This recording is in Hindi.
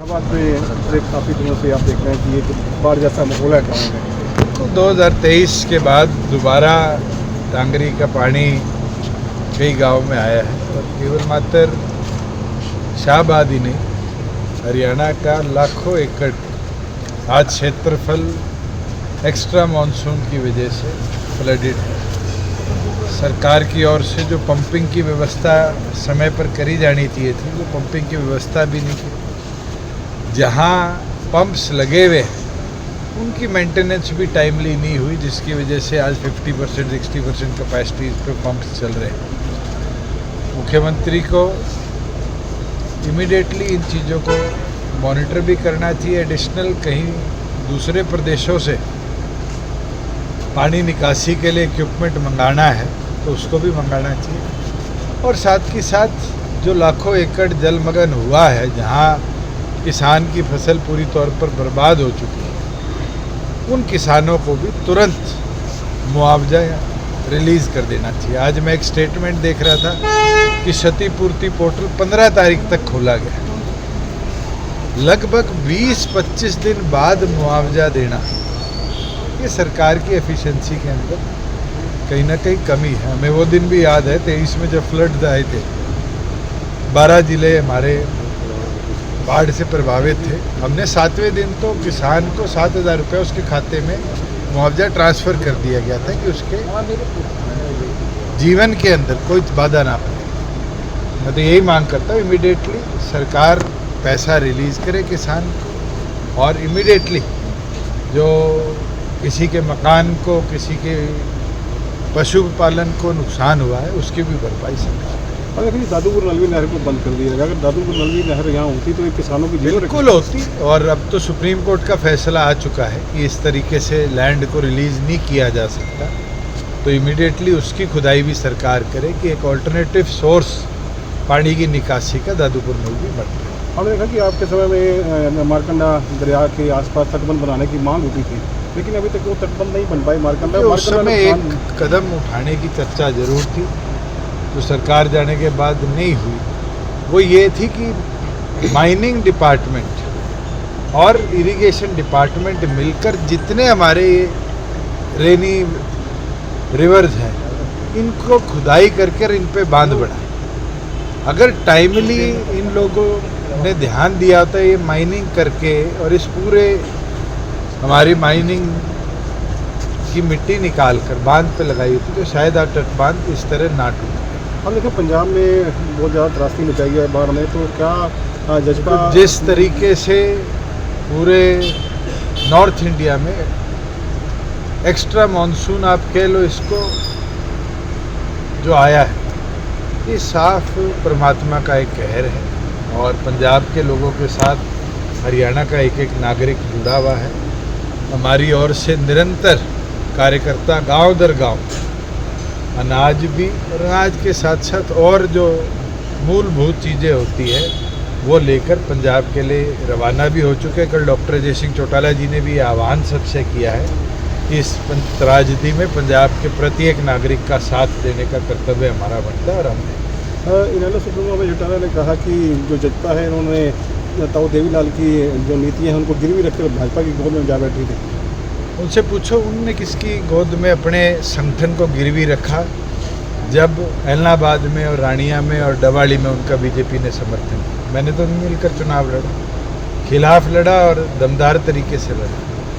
बात पे काफ़ी दिनों से आप देख रहे हैं कि एक बाढ़ जैसा माहौल है गाँव में। तो 2023 के बाद दोबारा टांगरी का पानी कई गांव में आया है और केवल मात्र शाहबाद ही नहीं, हरियाणा का लाखों एकड़ आज क्षेत्रफल एक्स्ट्रा मानसून की वजह से फ्लडेड है। सरकार की ओर से जो पंपिंग की व्यवस्था समय पर करी जानी चाहिए थी, वो पंपिंग की व्यवस्था भी नहीं की। जहाँ पंप्स लगे हुए हैं उनकी मेंटेनेंस भी टाइमली नहीं हुई, जिसकी वजह से आज 50% 60% कैपेसिटी पे पंप्स चल रहे हैं। मुख्यमंत्री को इमीडिएटली इन चीज़ों को मॉनिटर भी करना चाहिए। एडिशनल कहीं दूसरे प्रदेशों से पानी निकासी के लिए इक्विपमेंट मंगाना है तो उसको भी मंगाना चाहिए। और साथ ही साथ जो लाखों एकड़ जलमग्न हुआ है, जहाँ किसान की फसल पूरी तौर पर बर्बाद हो चुकी है, उन किसानों को भी तुरंत मुआवजा रिलीज़ कर देना चाहिए। आज मैं एक स्टेटमेंट देख रहा था कि क्षतिपूर्ति पोर्टल 15 तारीख तक खोला गया। लगभग 20-25 दिन बाद मुआवजा देना, ये सरकार की एफिशिएंसी के अंदर कहीं ना कहीं कमी है। हमें वो दिन भी याद है 23 में जब फ्लड्स आए थे, 12 जिले हमारे बाढ़ से प्रभावित थे। हमने 7वें दिन तो किसान को 7,000 रुपये उसके खाते में मुआवजा ट्रांसफ़र कर दिया गया था कि उसके जीवन के अंदर कोई बाधा ना पड़े। मैं तो यही मांग करता हूँ इमीडिएटली सरकार पैसा रिलीज़ करे किसान को, और इमीडिएटली जो किसी के मकान को, किसी के पशुपालन को नुकसान हुआ है उसकी भी भरपाई सरकार। और देखिए दादूपुर नलवी नहर को बंद कर दिया गया। अगर दादूपुर नलवी नहर यहाँ होती तो ये किसानों की बिल्कुल होती, और अब तो सुप्रीम कोर्ट का फैसला आ चुका है कि इस तरीके से लैंड को रिलीज़ नहीं किया जा सकता। तो इमीडिएटली उसकी खुदाई भी सरकार करे कि एक ऑल्टरनेटिव सोर्स पानी की निकासी का दादूपुर नलवी बन रहा है। हमने देखा कि आपके समय में मारकंडा दरिया के आसपास तटबंध बनाने की मांग होती थी, लेकिन अभी तक वो तटबंध नहीं बन पाई। मारकंडा उस समय एक कदम उठाने की चर्चा जरूर थी, जो सरकार जाने के बाद नहीं हुई। वो ये थी कि माइनिंग डिपार्टमेंट और इरिगेशन डिपार्टमेंट मिलकर जितने हमारे रेनी रिवर्स हैं, इनको खुदाई करके इन पे बांध बढ़ाए। अगर टाइमली इन लोगों ने ध्यान दिया होता ये माइनिंग करके, और इस पूरे हमारी माइनिंग की मिट्टी निकाल कर बांध पे लगाई होती, तो शायद आज तटबांध इस तरह ना टूटे। हम देखिए पंजाब में बहुत ज़्यादा त्रासदी मचाई है बाढ़ ने, तो क्या जज्बा जिस तरीके से पूरे नॉर्थ इंडिया में एक्स्ट्रा मानसून आप कह लो इसको, जो आया है, ये साफ परमात्मा का एक कहर है। और पंजाब के लोगों के साथ हरियाणा का एक एक नागरिक जुड़ा हुआ है। हमारी ओर से निरंतर कार्यकर्ता गांव दर गांव अनाज भी, और अनाज के साथ साथ और जो मूलभूत चीज़ें होती है वो लेकर पंजाब के लिए रवाना भी हो चुके हैं। कल डॉक्टर अजय सिंह चौटाला जी ने भी आह्वान सबसे किया है कि इस त्रासदी में पंजाब के प्रत्येक नागरिक का साथ देने का कर्तव्य हमारा बनता है। और हमने इनेलो सुप्रीमो अभय चौटाला ने कहा कि जो जजपा है, इन्होंने ताऊ देवीलाल की जो नीति है उनको गिरवी रखकर भाजपा की गोद में जा बैठी थी। उनसे पूछो उनने किसकी गोद में अपने संगठन को गिरवी रखा, जब एलनाबाद में और रानिया में और डवाड़ी में उनका बीजेपी ने समर्थन किया। मैंने तो मिलकर चुनाव लड़ा, खिलाफ लड़ा और दमदार तरीके से लड़ा।